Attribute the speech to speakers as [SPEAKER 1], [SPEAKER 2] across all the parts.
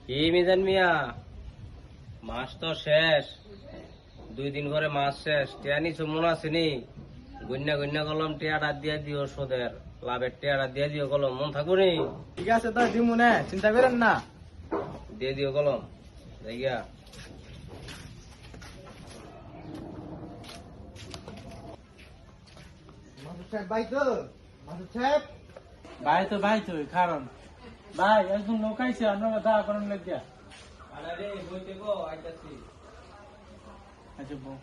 [SPEAKER 1] কি মিজান মিয়া, মাস তো শেষ, 2 দিন পরে মাস শেষ। টিয়া নিছো মনে আসেনি? গন্যা গন্যা কলম টিয়াটা দিয়া দিও, সোদের লাভের টিয়াটা দিয়া দিও কলম, মন থাকবো নি?
[SPEAKER 2] ঠিক আছে তো দিমু না, চিন্তা করেন না।
[SPEAKER 1] দিয়ে দিও কলম জায়গা।
[SPEAKER 2] মাসুদ সাহেব ভাই তো, মাসুদ সাহেব
[SPEAKER 3] ভাই তো কারণ ভাই একদম নৌকাইছে আমরা দা করেন লাগিয়া।
[SPEAKER 1] আরে বইতে গো আইতাছি।
[SPEAKER 3] আচ্ছা বউ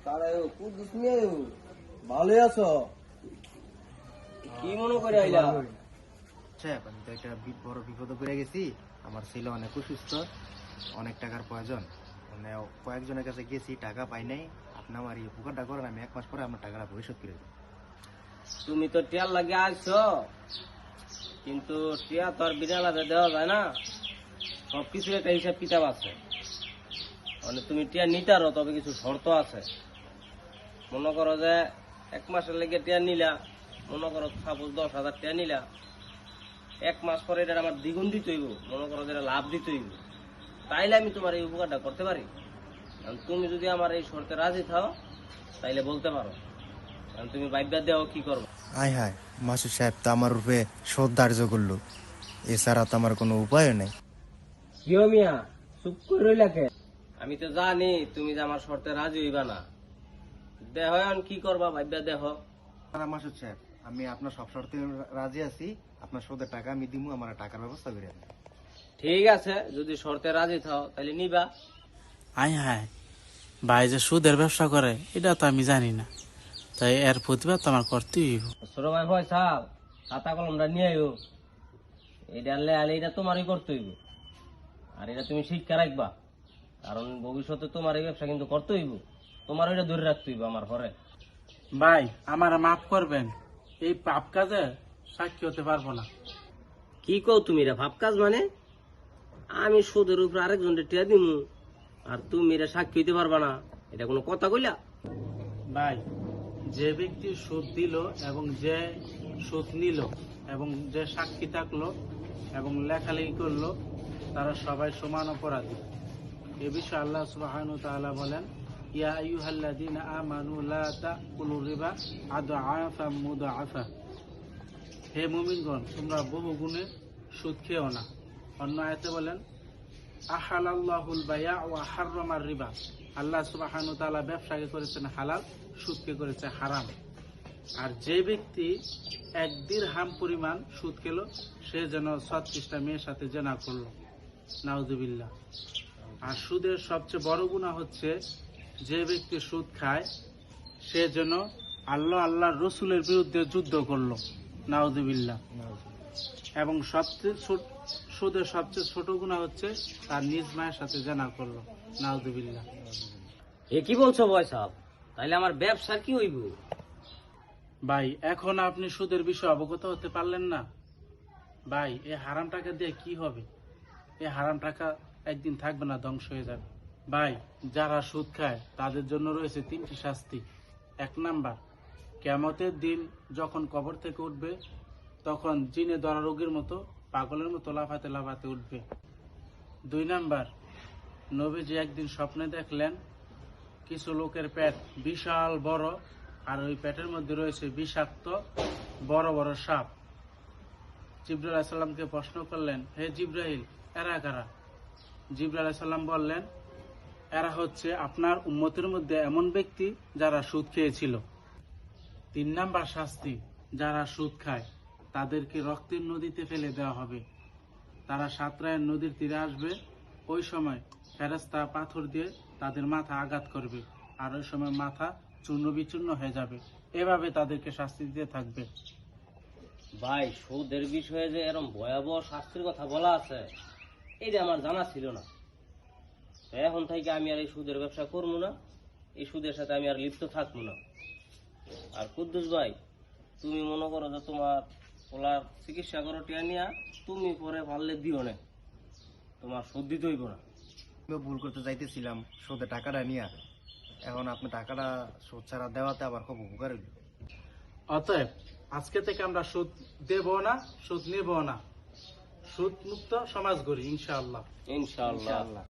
[SPEAKER 2] তারে কুদ্দুস মিয়া ভালোই আছো?
[SPEAKER 1] কি মনে করে আইলা?
[SPEAKER 4] সাহেব, আমি তো একটা বড় বিপদে পড়ে গেছি। আমার ছেলে অনেক অসুস্থ, অনেক টাকার প্রয়োজন। মানে কয়েকজনের কাছে গেছি, টাকা পাই নাই। আপনি আমার এই উপকারটা করেন, আমি 1 মাস পরে আমার টাকাটা পরিশোধ করে দেবো।
[SPEAKER 1] তুমি তো টিয়ার লাগে আসছো, কিন্তু টিয়া তো আর বিনালাতে দেওয়া যায় না। সবকিছু একটা হিসাব কিতাব আছে। মানে তুমি টিয়া নিতারো, তবে কিছু শর্ত আছে। মনে করো যে 1 মাসের লেগে টিয়া নিলা, মনে করো সাপোজ 10,000 টিয়া নিলা, 1 মাস পরে এটা আমার দ্বিগুণ দিতে হইব, মনে করো যে এটা লাভ দিতে হইব, তাইলে আমি তোমার এই উপকারটা করতে পারি। কারণ তুমি যদি আমার এই শর্তে রাজি থাও, তাইলে বলতে পারো। কারণ তুমি বাইকটা দেও কি করবো।
[SPEAKER 4] হায় হায়, মাসুদ সাহেব তো আমার রূপে শোধ ধার্য করলো, এছাড়া তো আমার কোনো উপায় নেই।
[SPEAKER 1] কিও মিয়া, চুপ করে রইলা কে? আমি তো জানি তুমি যে আমার শর্তে রাজি হইবা না। দেহ এখন কি করবা, ভাইবা দেহ।
[SPEAKER 4] মাসুদ সাহেব, আমি আপনার সব শর্তে রাজি আছি। আপনার শোধের টাকা আমি দিমু, আমার টাকার ব্যবস্থা করে দেন।
[SPEAKER 1] ঠিক আছে, যদি শর্তে রাজি থাও তাহলে নিবা।
[SPEAKER 3] আয় হায়, ভাই যে সুদের ব্যবসা করে এটা তো আমি জানি না, তাই এর প্রতিবাদ তো আমার করতেই হইব।
[SPEAKER 1] ছোট ভাই ফয়সাল, খাতা কলমটা নিয়ে আইও। এটা আনলে আলে এটা তোমারই করতে হইব, আর এটা তুমি শিক্ষা রাখবা। কারণ ভবিষ্যতে তোমার এই ব্যবসা কিন্তু করতে হইব, তোমার ওইটা ধরে রাখতে হইব আমার ঘরে।
[SPEAKER 3] ভাই আমার মাফ করবেন, এই পাপ কাজে সাক্ষী হতে পারবো না।
[SPEAKER 1] কি কও তুমি? এটা ভাব কাজ মানে? আমি সুদের উপরে আরেকজনের টিয়া দিমু, আর তুমি এটা সাক্ষী হইতে পারবা না? এটা কোনো কথা কইলা?
[SPEAKER 3] ভাই, যে ব্যক্তি সুদ দিল এবং যে সুদ নিল এবং যে সাক্ষী থাকলো এবং লেখালেখি করলো, তারা সবাই সমান অপরাধী। এ বিষয়ে আল্লাহ সুবহানাহু ওয়া তাআলা বলেন, ইয়া আইয়ুহাল্লাযীনা আমানু লা তাকুলুর রিবা আদআফাম মুদাআফা। হে মুমিনগণ, তোমরা বহু গুণে সুদ খেও না। অন্য আয়াতে বলেন, আহালাল্লাহুল বাইআ ওয়া হাররামার রিবা। আল্লাহ সুবহানাহু ওয়া তাআলা ব্যবসাকে করেছেন হালাল, সুদকে করেছে হারাম। আর যে ব্যক্তি 1 দিরহাম পরিমাণ সুদ খেলো, সে যেন 36টা মেয়ের সাথে জেনা করলো। নাউযুবিল্লাহ। আর সুদের সবচেয়ে বড় গুনাহ হচ্ছে, যে ব্যক্তি সুদ খায় সে যেন আল্লাহর রসুলের বিরুদ্ধে যুদ্ধ করলো। নাউযুবিল্লাহ। এবং সুদের সবচেয়ে ছোট গুনাহ হচ্ছে তার নিজ মায়ের সাথে জেনা করলো। নাউযুবিল্লাহ।
[SPEAKER 1] এ কি বলছো ফয়সাল? তাইলে আমার ব্যবসা কি হইব?
[SPEAKER 3] ভাই, এখন আপনি সুদের বিষয়ে অবগত হতে পারলেন না? ভাই, এই হারাম টাকা দিয়ে কি হবে? এই হারাম টাকা একদিন থাকবে না, ধ্বংস হয়ে যাবে। ভাই, যারা সুদ খায় তাদের জন্য রয়েছে 3টি শাস্তি। 1 নাম্বার, কিয়ামতের দিন যখন কবর থেকে উঠবে, তখন জিনে ধরা রোগীর মতো পাগলের মতো লাফাতে লাফাতে উঠবে। 2 নাম্বার, নবীজি একদিন স্বপ্নে দেখলেন কিছু লোকের পেট বিশাল বড়, আর ওই পেটের মধ্যে রয়েছে বিষাক্ত বড় বড় সাপ। জিবরাইল আলাইহিস সালামকে প্রশ্ন করলেন, হে জিবরাইল, এরা কারা? জিবরাইল আলাইহিস সালাম বললেন, এরা হচ্ছে আপনার উম্মতের মধ্যে এমন ব্যক্তি যারা সুদ খেয়েছিল। 3 নাম্বার শাস্তি, যারা সুদ খায় তাদেরকে রক্তের নদীতে ফেলে দেওয়া হবে। তারা সাতরায়ের নদীর তীরে আসবে, ওই সময় ফেরেশতা পাথর দিয়ে তাদের মাথা আঘাত করবে, আর ওই সময় মাথা চূর্ণ বিচূর্ণ হয়ে যাবে। এভাবে তাদেরকে শাস্তি দিতে থাকবে।
[SPEAKER 1] ভাই, সুদের বিষয়ে যে এরকম ভয়াবহ শাস্তির কথা বলা আছে, এটা আমার জানা ছিল না। তো এখন থেকে আমি আর এই সুদের ব্যবসা করবো না, এই সুদের সাথে আমি আর লিপ্ত থাকবো না। আর কুদ্দুস ভাই, তুমি মনে করো যে তোমার ওলার চিকিৎসা করো টিয়া নিয়া, তুমি পরে পারলে দিও না, তোমার সুদ দিতে হইব না।
[SPEAKER 4] আমিও ভুল করতে যাইতেছিলাম শোধের টাকাটা নিয়ে। এখন আপনি টাকাটা শোধ ছাড়া দেওয়াতে আবার খুব উপকার হইল।
[SPEAKER 3] অতএব আজকে থেকে আমরা সুদ দেব না, সুদ নেব না, সুদ মুক্ত সমাজ গড়ি ইনশাআল্লাহ।
[SPEAKER 1] ইনশাআল্লাহ।